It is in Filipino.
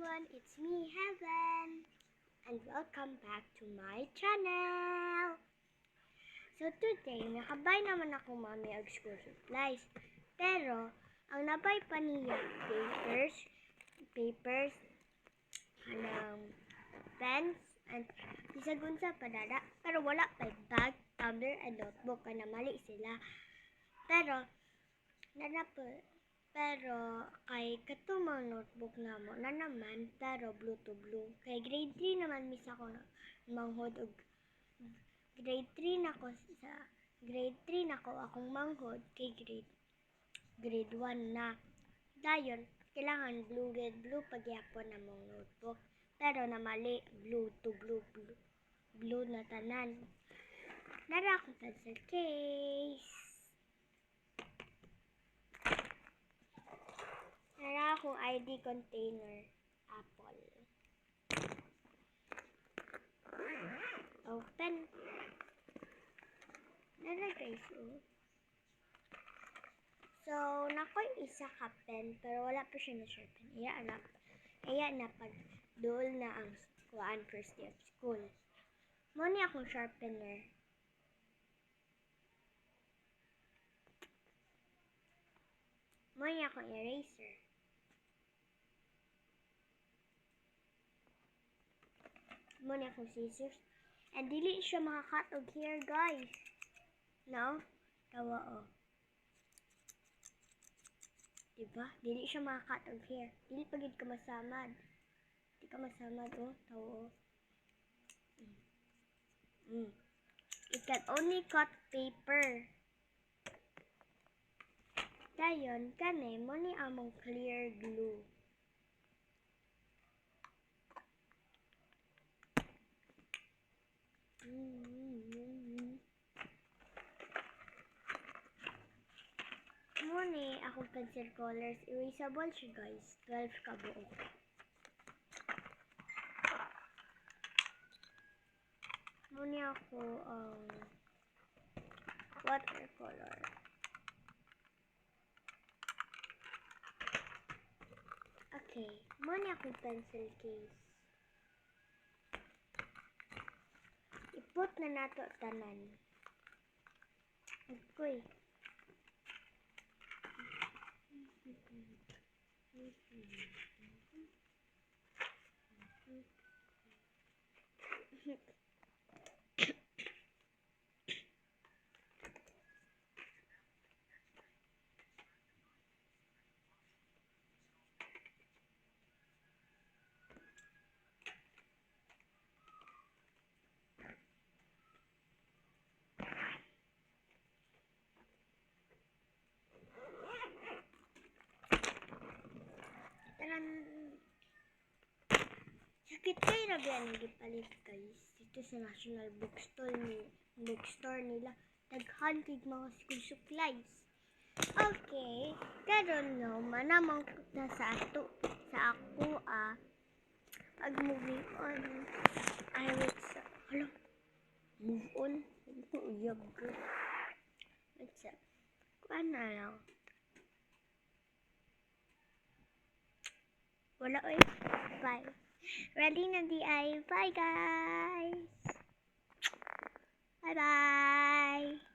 everyone, it's me, Heaven, and welcome back to my channel. So today, nakabay naman ako mami og school supplies. Pero, ang nabay pa niya, papers, pens, and bisagun sa padada. Pero wala pa bag, tumbler, and notebook, kaya mali sila. Pero kay katumang notebook na mo na naman, pero blue to blue. Kay grade 3 naman misa ko na manghod og grade 3 na ko akong manghod kay grade 1 na. Dayon, kailangan red blue pagyapon na mong notebook. Pero namali, blue to blue na tanan. Nara akong pencil case. Nara akong ID container, apple. Open. Nara guys, oh. So, nakoy isa ka pen, pero wala pa siya na sharpen. Iya na pag dool na ang kuan first day of school. Mo ni akong sharpener. Mo ni akong eraser. Mo ni akong scissors. And dili siya makakat og hair, guys. No? Tawa, oh. Diba? Dili siya makakat og hair. Dili pagid ka masamad. Di ka masamad, oh. Tawa, oh. It can only cut paper. Dayon, kani mo ni among clear glue. Mo ni akong pencil colors. Erasable siya, guys. 12 ka buo. Mo ni ako watercolor. Okay. Mo ni akong pencil case. Ipot na nato tanan. Okay. Sakit kayo na ba ang gipalit, guys? Dito sa National Bookstore nila. Naghantig mga school supplies. Okay. Karon no, manamang na sa ako pag moving on. I wait sa, move on. Ito uyab ko. What's up? Kuan na lang. Wala oy. Bye. Ready na di ay. Bye guys. Bye bye.